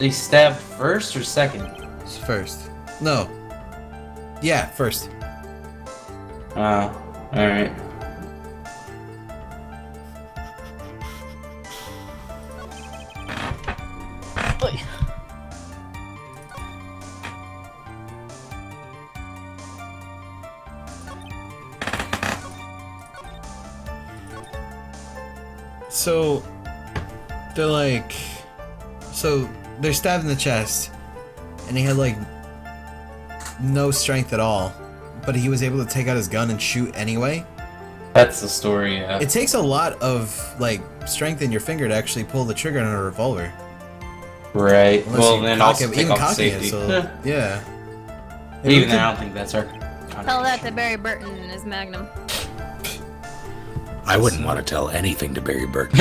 They stabbed first or second? It's first. No. Yeah, first. Alright. So, they're like... So, they're stabbed in the chest, and he had, like, no strength at all, but he was able to take out his gun and shoot anyway. That's the story, yeah. It takes a lot of, like, strength in your finger to actually pull the trigger on a revolver. Right. Unless Well, you then cock also it, take even off cocking it, safety. so, yeah. Even then, I don't think that's our... Tell that to Barry Burton and his Magnum. I wouldn't want to tell anything to Barry Burton.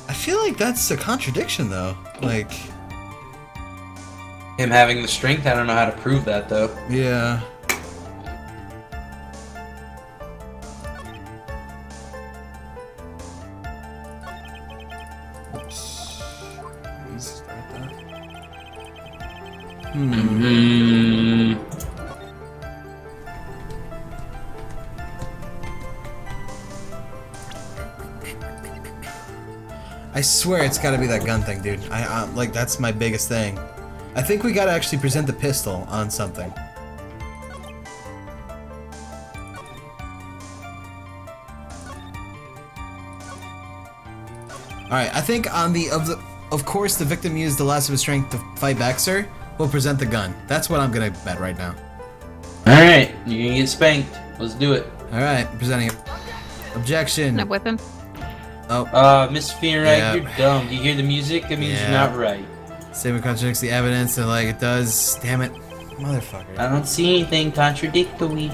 I feel like that's a contradiction, though. Like... Him having the strength, I don't know how to prove that, though. Yeah. Oops. Restart that. I swear it's gotta be that gun thing, dude. Like, that's my biggest thing. I think we gotta actually present the pistol on something. Alright, I think on of course the victim used the last of his strength to fight back, sir. We'll present the gun. That's what I'm gonna bet right now. Alright, you're gonna get spanked. Let's do it. Alright, presenting it. Objection. Can I whip him? Oh. Miss Wright, Yeah. you're dumb. Do you hear the music? It means Yeah. you're not right. Statement contradicts the evidence, and like it does. Damn it. Motherfucker. I don't see anything contradictory.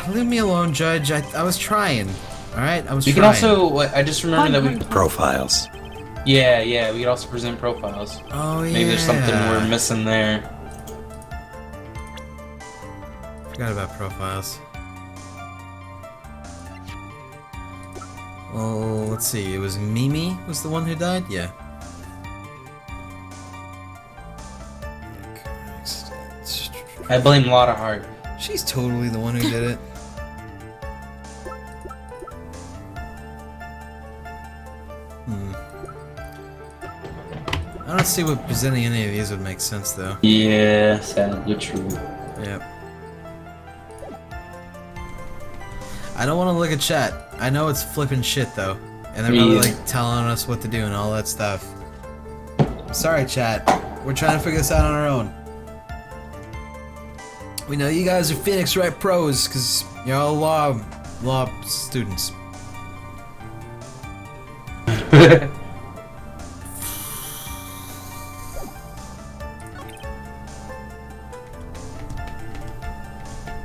Leave me alone, Judge. I was trying. Alright? I was We trying. can also, I just remembered that we... Profiles. Yeah, we could also present profiles. Oh, yeah. Maybe there's something we're missing there. Forgot about profiles. Well, let's see. It was Mimi was the one who died? Yeah. I blame Lotta Hart. She's totally the one who did it. I don't see what presenting any of these would make sense, though. Yeah, sadly true. Yep. I don't want to look at chat. I know it's flipping shit, though. And they're probably, like, telling us what to do and all that stuff. Sorry, chat. We're trying to figure this out on our own. We know you guys are Phoenix Wright pros, because you're all law students.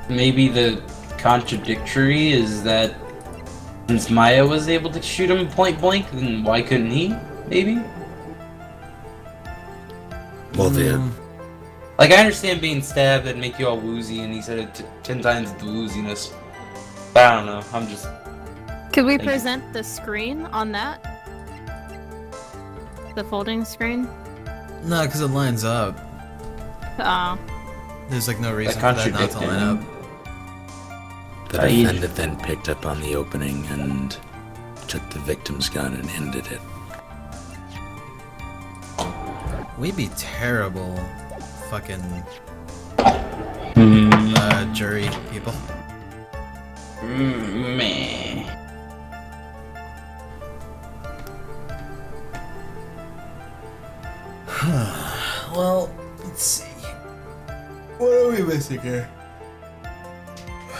Maybe the contradictory is that since Maya was able to shoot him point blank, then why couldn't he? Maybe? Well, Like, I understand being stabbed and make you all woozy, and he said it 10 times the wooziness. But I don't know, I'm just... Could we present the screen on that? The folding screen? No, because it lines up. Oh. There's like no reason for that not to line up. the defendant then picked up on the opening and took the victim's gun and ended it. We'd be terrible fucking jury people. Meh. Well, let's see. What are we missing here?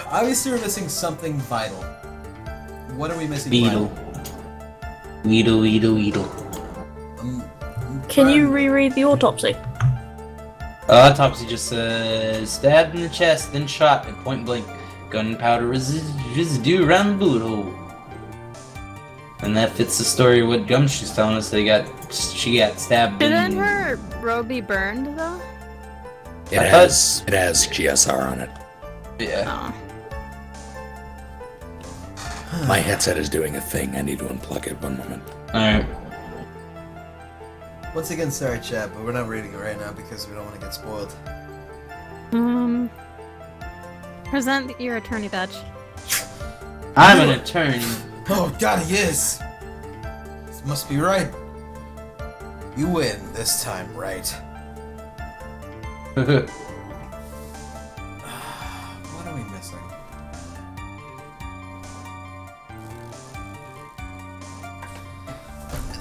Obviously we're missing something vital. What are we missing Weedle. Weedle. Can you reread the autopsy? Autopsy just says stabbed in the chest, then shot at point blank. Gunpowder residue around the bullet hole. And that fits the story of what Gumshoe's telling us. She got stabbed. Didn't her robe be burned though? It has GSR on it. Yeah. My headset is doing a thing. I need to unplug it. One moment. Alright. Once again, sorry, chat, but we're not reading it right now because we don't want to get spoiled. Present your attorney badge. I'm an attorney. Oh God, he is. This must be right. You win this time, right? What are we missing?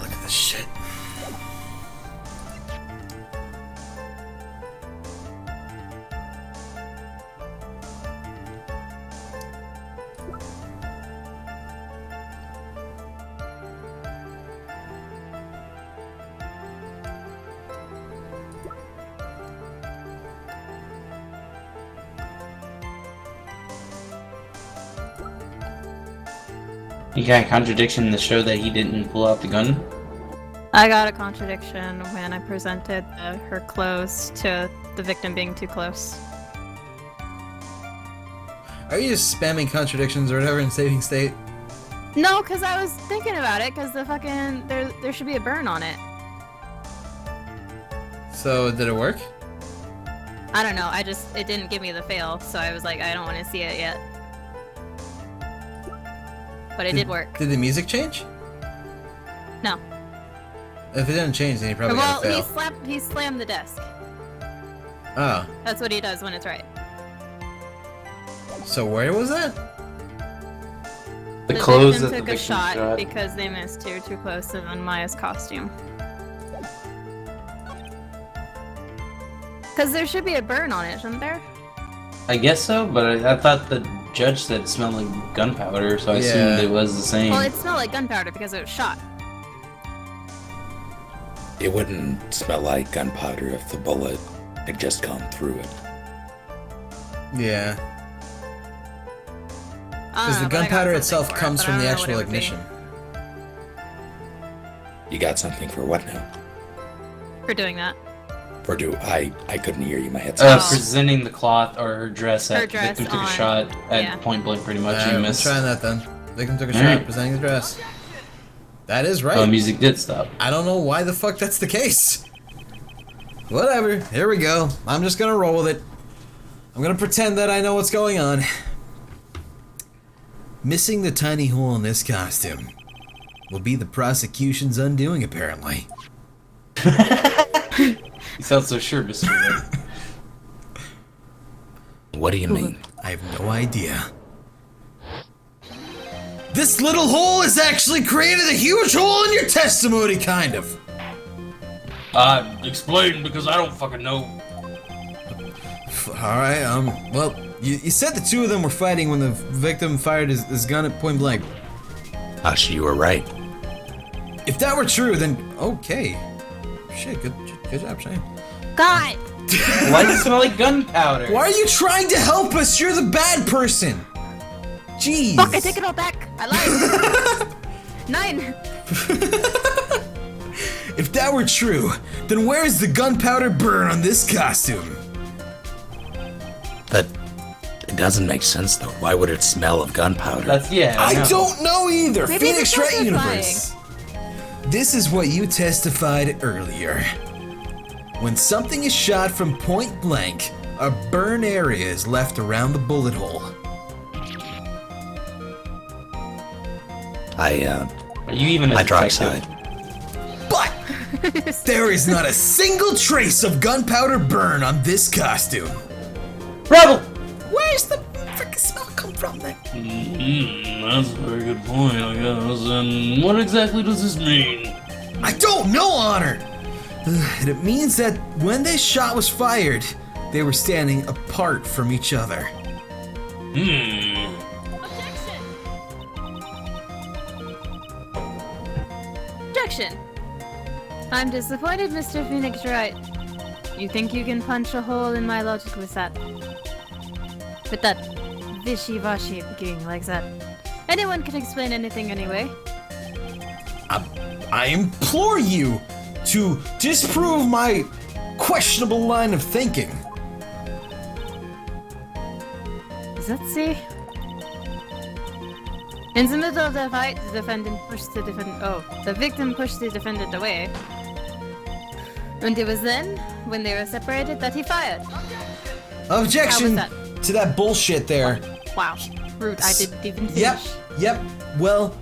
Look at this shit. You got a contradiction to show that he didn't pull out the gun? I got a contradiction when I presented her clothes to the victim being too close. Are you just spamming contradictions or whatever in saving state? No, because I was thinking about it, because the fucking... There should be a burn on it. So, did it work? I don't know, it didn't give me the fail, so I was like, I don't want to see it yet. But it did work. Did the music change? No. If it didn't change, then you probably Well, got a fail. he slammed the desk. Oh. That's what he does when it's right. So where was that? The clothes victim that the took a victim shot because they missed too close to Maya's costume. Because there should be a burn on it, shouldn't there? I guess so, but I thought the judge said it smelled like gunpowder, so I assumed it was the same. Well, it smelled like gunpowder because it was shot. It wouldn't smell like gunpowder if the bullet had just gone through it. Yeah. I Because don't the know, but I got gunpowder something itself for it, comes but from I the don't know what actual it would be. ignition. You got something for what now? For doing that. For I couldn't hear you. My headset. Presenting the cloth or her dress Her at dress victim took a on- shot at yeah. point blank pretty much. You I'm missed. trying that then. Victim took a Alright. shot, presenting the dress. That is right. Oh, music did stop. I don't know why the fuck that's the case. Whatever. Here we go. I'm just gonna roll with it. I'm gonna pretend that I know what's going on. Missing the tiny hole in this costume will be the prosecution's undoing, apparently. You sound so sure, Mr. Wright. What do you mean? I have no idea. This little hole has actually created a huge hole in your testimony, kind of. Explain, because I don't fucking know. Alright, well, you said the two of them were fighting when the victim fired his gun at point blank. Hush, you were right. If that were true, then okay. Shit, good job, Shane. God! Why does it smell like gunpowder? Why are you trying to help us? You're the bad person. Jeez. Fuck, I take it all back! I lied! 9! If that were true, then where's the gunpowder burn on this costume? But it doesn't make sense though. Why would it smell of gunpowder? That's, yeah, I know. don't know either. Maybe Phoenix it's Wright testifying. Universe. This is what you testified earlier. When something is shot from point blank, a burn area is left around the bullet hole. Are you even a detective? Hydroxide. But there is not a single trace of gunpowder burn on this costume. Rebel! Where's the freaking smell come from then? That's a very good point, I guess. And what exactly does this mean? I don't know, Honor! And it means that when this shot was fired, they were standing apart from each other. Objection! I'm disappointed, Mr. Phoenix Wright. You think you can punch a hole in my logic with that? With that wishy-washy beginning like that. Anyone can explain anything anyway. I implore you to disprove my questionable line of thinking. Does that see? In the middle of the fight, the defendant pushed the the victim pushed the defendant away. And it was then, when they were separated, that he fired. Objection How was to that bullshit there. Wow, rude. I didn't even finish. Yep. Well,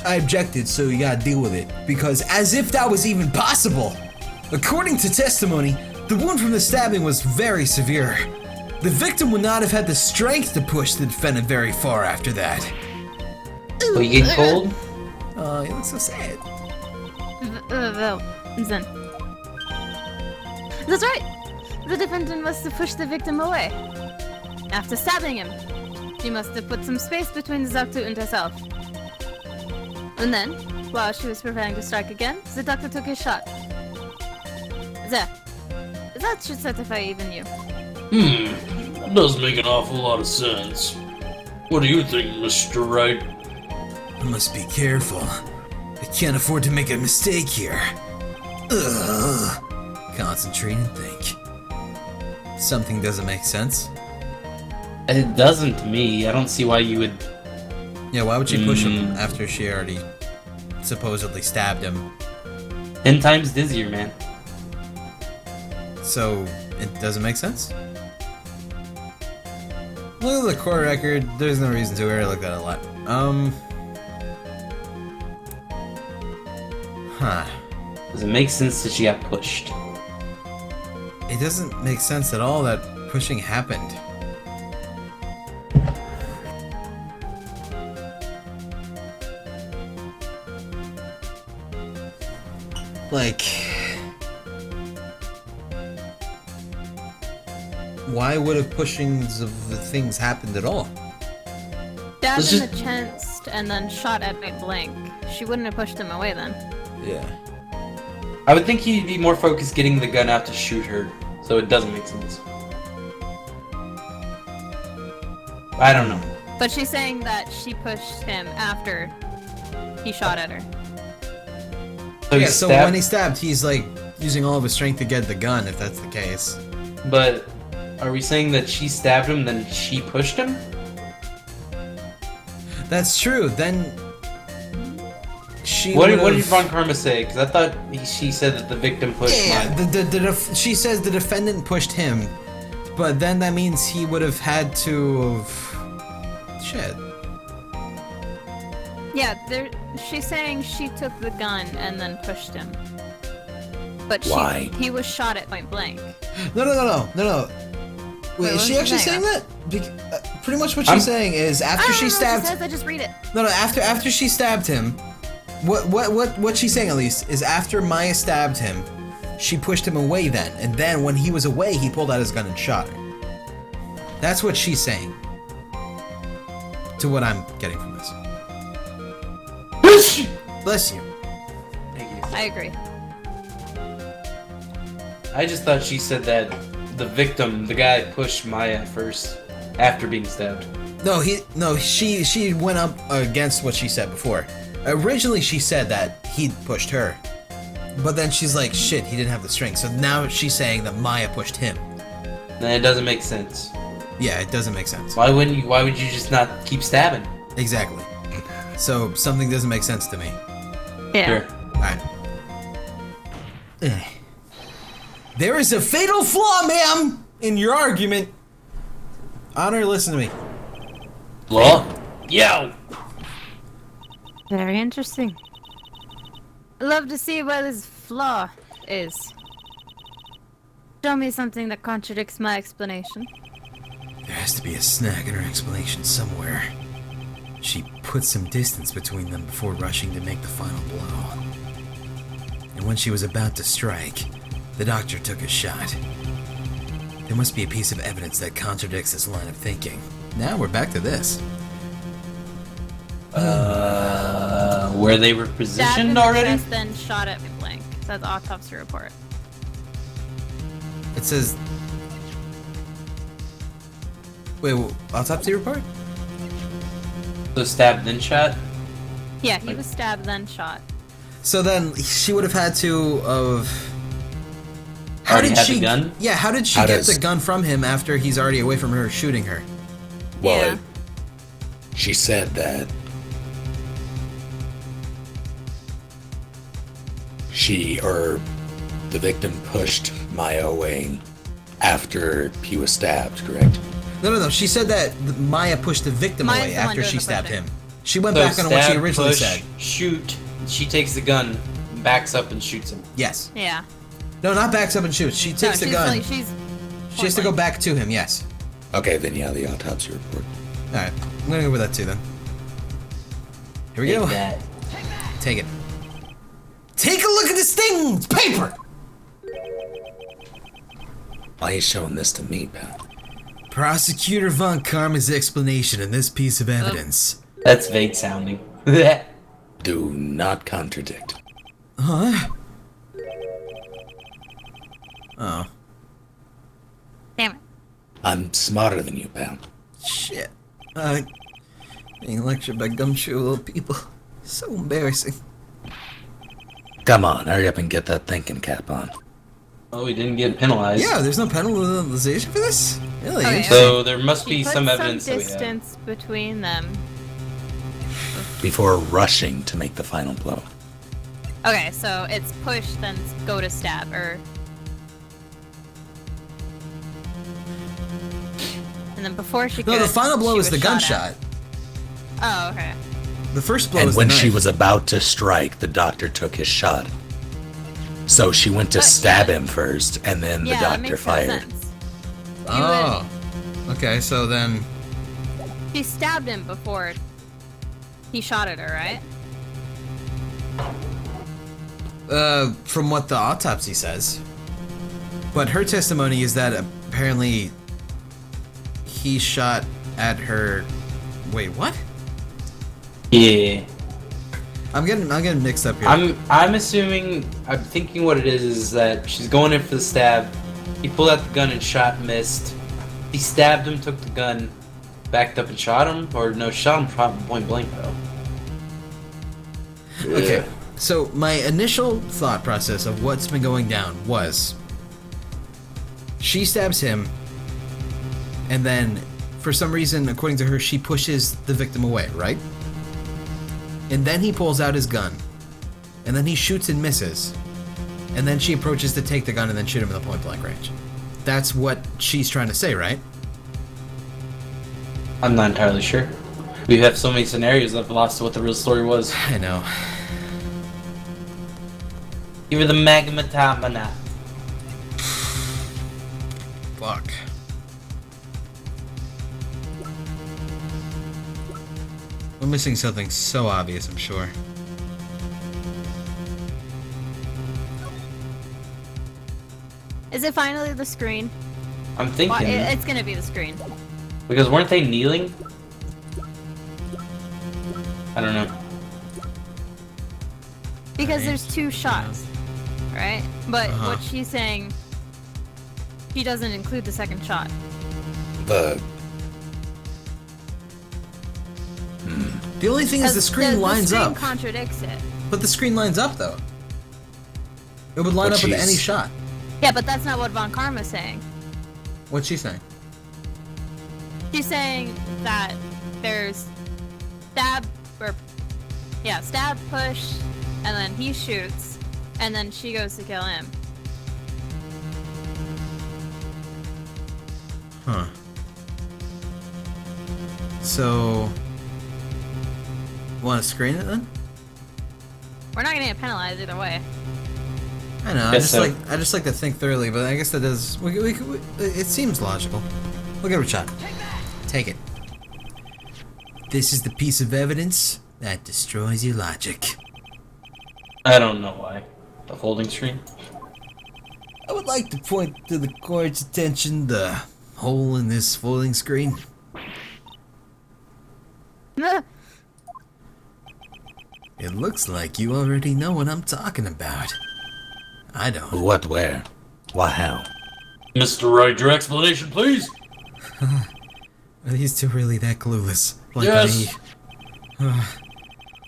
I objected, so you gotta deal with it. Because as if that was even possible. According to testimony, the wound from the stabbing was very severe. The victim would not have had the strength to push the defendant very far after that. Will you get cold? Oh, you look so sad. Well, then. That's right. The defendant must have pushed the victim away. After stabbing him, she must have put some space between the doctor and herself. And then, while she was preparing to strike again, the doctor took his shot. There. That should satisfy even you. That does make an awful lot of sense. What do you think, Mr. Wright? I must be careful. I can't afford to make a mistake here. Ugh. Concentrate and think. Something doesn't make sense. It doesn't to me. I don't see why you would. Yeah, why would she push him after she already supposedly stabbed him? 10 times dizzier, man. So, it doesn't make sense? Look at the court record. There's no reason to. We already looked at it a lot. Huh. Does it make sense that she got pushed? It doesn't make sense at all that pushing happened. Like, why would have pushings of the things happened at all? Stabbed in the chest and then shot at point blank. She wouldn't have pushed him away then. Yeah. I would think he'd be more focused getting the gun out to shoot her, so it doesn't make sense. I don't know. But she's saying that she pushed him after he shot at her. So, Yeah, so when he stabbed, he's like using all of his strength to get the gun, if that's the case. But are we saying that she stabbed him, then she pushed him? That's true. Then she. What did would've- Von Karma say? Because I thought she said that the victim pushed Yeah, mine. she says the defendant pushed him, but then that means he would have had to have. Shit. Yeah, she's saying she took the gun and then pushed him. But Why? he was shot at point blank. No. Wait, is what she was actually she saying saying? that? Pretty much what she's saying is after she stabbed. What she says, I just read it. No, after she stabbed him, what she's saying at least is after Maya stabbed him, she pushed him away then, and then when he was away, he pulled out his gun and shot her. That's what she's saying. To what I'm getting from this. Bless you. Thank you. I agree. I just thought she said that the victim, the guy, pushed Maya first after being stabbed. She went up against what she said before. Originally, she said that he pushed her, but then she's like, shit, he didn't have the strength. So now she's saying that Maya pushed him. Then it doesn't make sense. Yeah, it doesn't make sense. Why would you just not keep stabbing? Exactly. So something doesn't make sense to me. Yeah. Sure. Alright. There is a fatal flaw, ma'am, in your argument. Honor, listen to me. Law? Yo! Very interesting. I'd love to see what this flaw is. Show me something that contradicts my explanation. There has to be a snag in her explanation somewhere. She put some distance between them before rushing to make the final blow. And when she was about to strike, the doctor took a shot. There must be a piece of evidence that contradicts this line of thinking. Now we're back to this. Where they were Stabbed in positioned the already? chest, then shot at point blank. That's autopsy report. It says... Wait, autopsy report? So stabbed then shot? Yeah, he was stabbed, then shot. So then she would have had to Already had the gun? Yeah, how did she How get does- the gun from him after he's already away from her shooting her? Well, Yeah. she said that the victim pushed Maya away after he was stabbed, correct? No. She said that Maya pushed the victim Maya's away the one after doing she the stabbed pushing. him. She went So back on what she stab, originally push, said. shoot. She takes the gun, backs up, and shoots him. Yes. Yeah. No, not backs up and shoots. She takes the she's gun. Like, she's She has to go back to him, yes. Okay, then yeah, the autopsy report. Alright, I'm gonna go with that too then. Here we Take go. that. Take it. Take a look at this thing! It's paper! Why are you showing this to me, pal? Prosecutor Von Karma's explanation in this piece of evidence. That's vague sounding. Do not contradict. Huh? Oh, Damn it. I'm smarter than you, pal. shit. Being lectured by gumshoe little people. So embarrassing. Come on, hurry up and get that thinking cap on. Oh, we didn't get penalized. Yeah, there's no penalization for this? Really? Okay, Interesting. So there must She be put some evidence that we have. distance between them. Before rushing to make the final blow. Okay, so it's push, then go to stab, or... And then before she could... No, the final blow she is the was shot gunshot. at. Oh, okay. The first blow And is when the she knife. was about to strike, the doctor took his shot. So she went to But, stab yeah. him first, and then the Yeah, that doctor makes no fired. sense. Oh. Okay, so then... She stabbed him before he shot at her, right? From what the autopsy says. But her testimony is that apparently he shot at her... Wait, what? Yeah. I'm getting mixed up here. I'm thinking what it is that she's going in for the stab. He pulled out the gun and shot, missed. He stabbed him, took the gun, backed up and shot him, or no, shot him point blank though. Okay, so my initial thought process of what's been going down was she stabs him, and then for some reason, according to her, she pushes the victim away, right? And then he pulls out his gun, and then he shoots and misses, and then she approaches to take the gun and then shoot him in the point blank range. That's what she's trying to say, right? I'm not entirely sure. We have so many scenarios that I've lost what the real story was. I know. Give her the magmatamana. Fuck. We're missing something so obvious, I'm sure. Is it finally the screen? I'm thinking Well, it's gonna be the screen. because weren't they kneeling? I don't know. Because Right. there's two shots, right? But Uh-huh. what she's saying, she doesn't include the second shot. The The only thing is the screen lines the screen up. contradicts it. But the screen lines up, though. It would line But up with any she's- shot. Yeah, but that's not what Von Karma's saying. What's she saying? She's saying that there's stab, push, and then he shoots, and then she goes to kill him. Huh. So... Want to screen it then? We're not gonna get penalized either way. I know. I Guess just so. like to think thoroughly, but I guess that does. It seems logical. We'll give it a shot. Take it. This is the piece of evidence that destroys your logic. I don't know why. The folding screen? I would like to point to the court's attention the hole in this folding screen. It looks like you already know what I'm talking about. I don't. what, where, why, how? Mr. Wright, your explanation, please. Are these two really that clueless? Like Yes. me?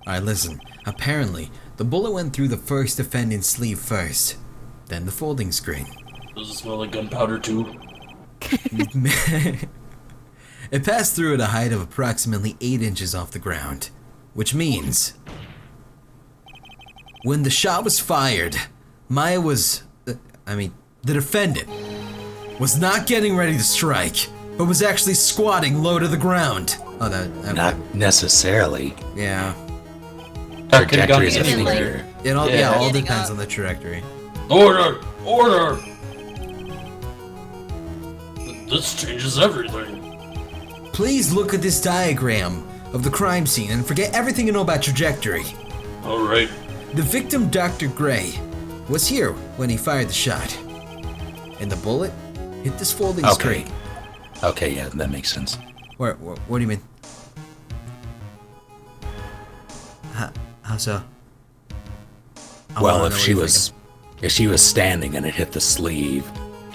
Alright, listen. Apparently, the bullet went through the first defendant's sleeve first, then the folding screen. Does it smell like gunpowder too? It passed through at a height of approximately 8 inches off the ground, which means When the shot was fired, Maya was, the defendant, was not getting ready to strike, but was actually squatting low to the ground. Oh, Not necessarily. Yeah. Trajectory is a Even, like- figure. It all, Yeah. all Getting depends up. on the trajectory. Order! Order! This changes everything. Please look at this diagram of the crime scene and forget everything you know about trajectory. Alright. The victim, Dr. Gray, was here when he fired the shot. And the bullet hit this folding Okay. screen. Okay, yeah, that makes sense. What do you mean? How so? I Well, wanna if know she what you're was standing and it hit the sleeve,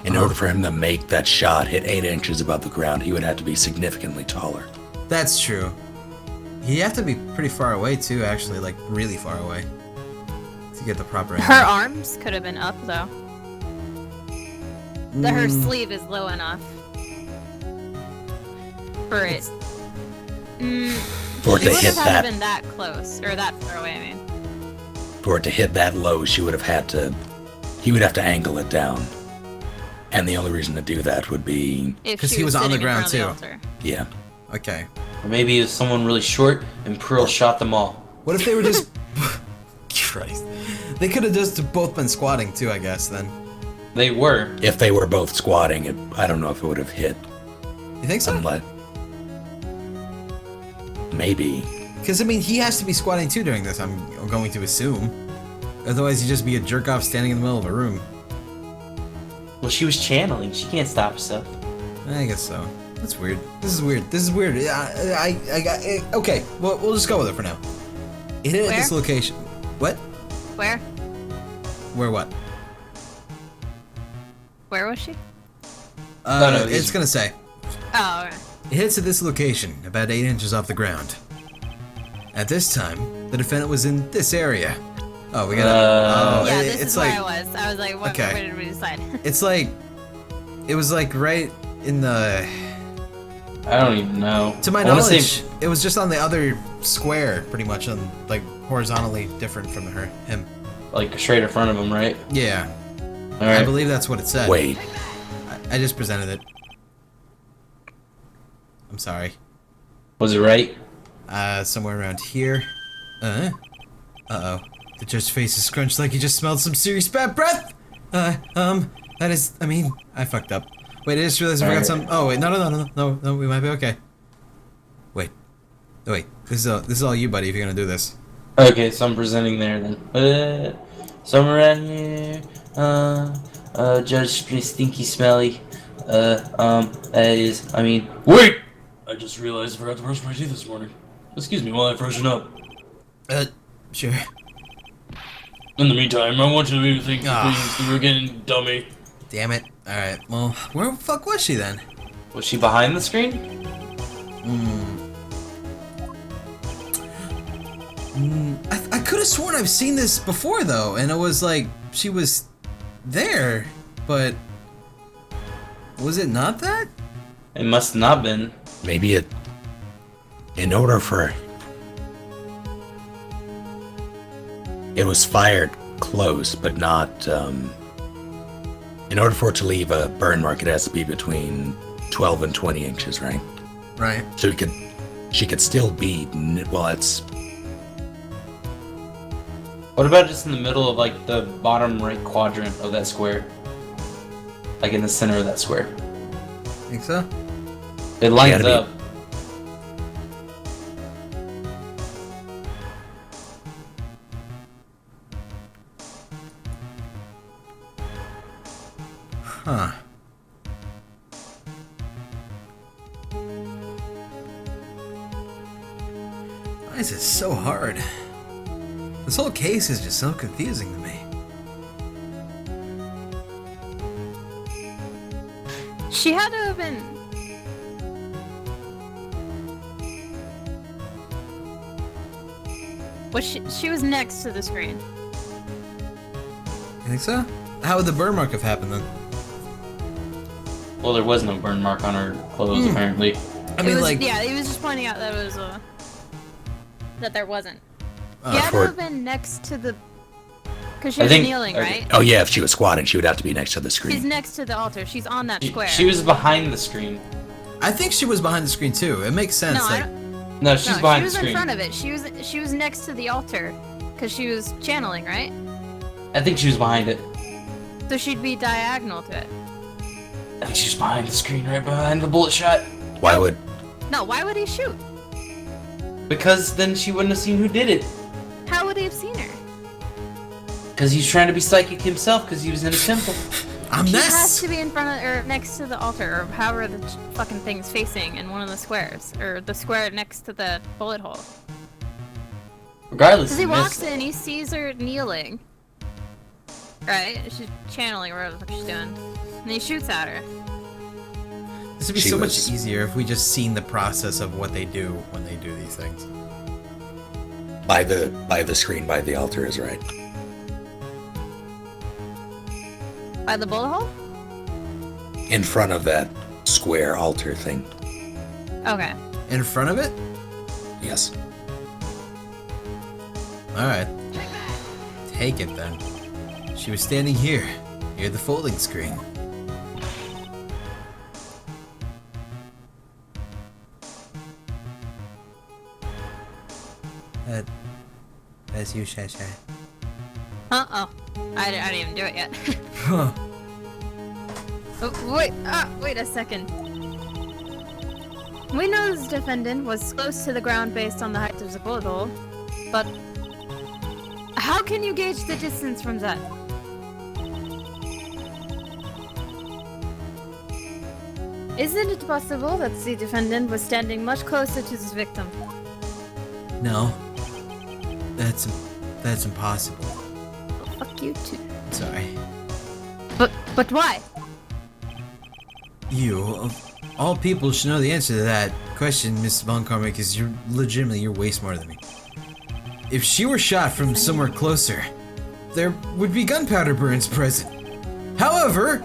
in order for him to make that shot hit 8 inches above the ground, he would have to be significantly taller. thinking. That's true. You have to be pretty far away too, actually, like really far away, to get the proper angle. Her arms could have been up though. Her sleeve is low enough for it. For it She to would hit have had that, to been that close or that far away. I mean, for it to hit that low, he would have to angle it down. And the only reason to do that would be, if 'Cause she he was on the sitting in ground, front of the altar. yeah. Okay. Or maybe it was someone really short and Pearl shot them all. What if they were just... Christ. They could have just both been squatting too, I guess, then. They were. If they were both squatting, I don't know if it would have hit. You think so? Unless, maybe. Because, I mean, he has to be squatting too during this, I'm going to assume. Otherwise, he'd just be a jerk-off standing in the middle of a room. Well, she was channeling. She can't stop herself. I guess so. That's weird. This is weird. This is weird. Okay, well, we'll just go with it for now. It hit at this Where? location. What? Where? Where what? Where was she? No, It's gonna say. Oh, okay. It hits at this location, about 8 inches off the ground. At this time, the defendant was in this area. Oh, we gotta. Yeah, it's this is like where I was. I was like, what, Okay. where did we decide? it's like it was like right in the. I don't even know. To my I wanna knowledge, say- it was just on the other square, pretty much on like horizontally different from him. like straight in front of him, right? Yeah, All I right. believe that's what it said. Wait, I just presented it. I'm sorry. Was it right? Somewhere around here. Uh-oh. The judge's face is scrunched like he just smelled some serious bad breath! That is, I fucked up. Wait, I just realized I forgot Alright. some. Oh, wait, no, we might be okay. Wait. This is all you, buddy, if you're gonna do this. Okay, so I'm presenting there then. Somewhere around here. Judge pretty stinky, smelly. That is, Wait! I just realized I forgot to brush my teeth this morning. Excuse me while I freshen up. Sure. In the meantime, I want you to leave things Ah. please through again, dummy. Damn it. Alright, well, where the fuck was she then? was she behind the screen? I could have sworn I've seen this before, though, and it was like, she was there, but... Was it not that? It must not been. maybe it. In order for. It was fired close, but not. In order for it to leave a burn mark, it has to be between 12 and 20 inches, right? Right. So she could still be. Well, it's. What about just in the middle of like the bottom right quadrant of that square? Like in the center of that square. Think so? It lines Gotta be. up. Huh. Why is it so hard? This whole case is just so confusing to me. She had to have been. Was she was next to the screen. You think so? How would the burn mark have happened then? Well, there was no burn mark on her clothes apparently. I mean, Yeah, he was just pointing out that it was that there wasn't. Oh, He had to for- have been next to the Because she I was think- kneeling, okay. right? Oh yeah, if she was squatting, she would have to be next to the She's screen. next to the altar. She's on that square. She was behind the screen. I think she was behind the screen too. It makes sense. No, I like, don't, No, she's no, behind she was the screen. in front of it. She was next to the altar, because she was channeling, right? I think she was behind it. So she'd be diagonal to it. I think she's behind the screen, right behind the bullet shot. Why would? No, why would he shoot? Because then she wouldn't have seen who did it. How would he have seen her? Because he's trying to be psychic himself because he was in a temple. I'm She has this. to be in front of, or next to the altar, or however the fucking thing's facing in one of the squares, or the square next to the bullet hole. Regardless, Because he he walks missed. in, he sees her kneeling. Right? She's channeling or whatever the fuck she's doing. And he shoots at her. This would be She so was- much easier if we just seen the process of what they do when they do these things. By the screen, by the altar is right. By the bullet hole? In front of that square altar thing. Okay. In front of it? Yes. Alright. Take it then. She was standing here, near the folding screen. That's you, Shay. Uh-oh. I didn't even do it yet. Huh. Oh, wait a second. We know this defendant was close to the ground based on the height of the bullet hole, but how can you gauge the distance from that? Isn't it possible that the defendant was standing much closer to his victim? No. That's impossible. Oh, fuck you too. Sorry. But why? You, of all people, should know the answer to that question, Miss Von Carmack, because you're way smarter than me. If she were shot from somewhere closer, there would be gunpowder burns present. However,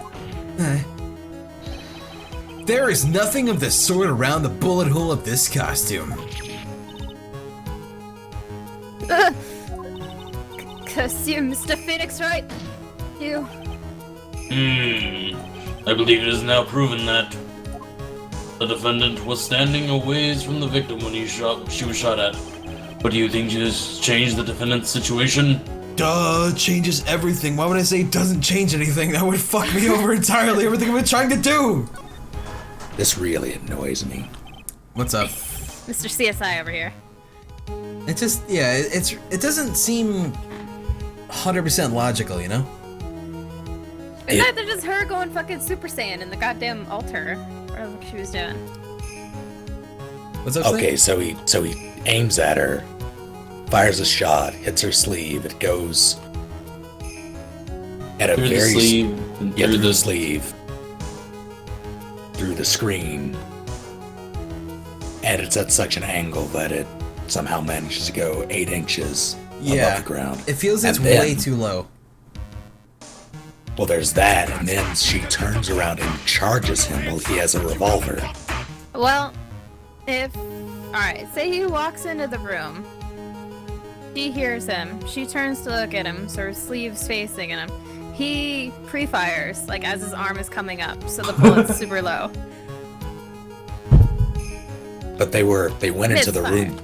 there is nothing of the sort around the bullet hole of this costume. Curse you, Mr. Phoenix, right? You. I believe it is now proven that the defendant was standing a ways from the victim when she was shot at. But do you think this changed the defendant's situation? Duh, changes everything. Why would I say it doesn't change anything? That would fuck me over entirely, everything I've been trying to do! This really annoys me. What's up? Mr. CSI over here. It just, yeah, it doesn't seem 100% logical, you know? It's Yeah. either just her going fucking Super Saiyan in the goddamn altar, or what she was doing. What's up, Okay, so he aims at her, fires a shot, hits her sleeve. It goes at a Through very the sleeve, and yeah, through through the sleeve, through the screen, and it's at such an angle that it somehow manages to go 8 inches Yeah. above the ground. It feels it's And then- way too low. Well, there's that, and then she turns around and charges him while he has a revolver. Well, if... Alright, say he walks into the room. She hears him. She turns to look at him, so her sleeve's facing him. He pre-fires, like as his arm is coming up, so the bullet's super low. But they went into the Misfire. room.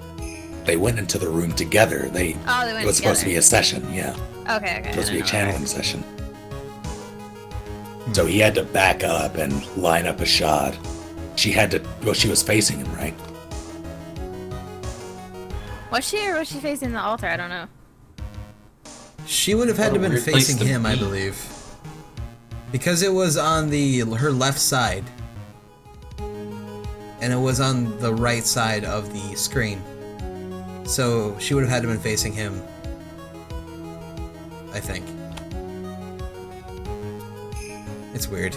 They went into the room together. Oh, they went It was supposed to be together. a session, yeah. Okay, okay. Supposed to be a I don't know. channeling session. So he had to back up and line up a shot. She had to. Well, she was facing him, right? Was she, or was she facing the altar? I don't know. She would have had What to a been weird place facing to him, I be. believe. Because it was on her left side. And it was on the right side of the screen. So she would have had to been facing him. I think. It's weird.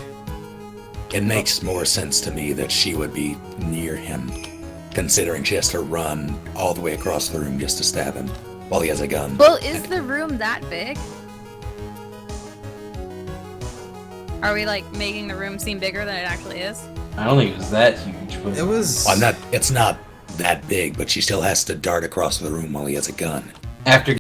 It makes more sense to me that she would be near him, considering she has to run all the way across the room just to stab him while he has a gun. Well, is the room that big? Are we like making the room seem bigger than it actually is? I don't think it was that huge, but It was. It's not that big, but she still has to dart across the room while he has a gun. after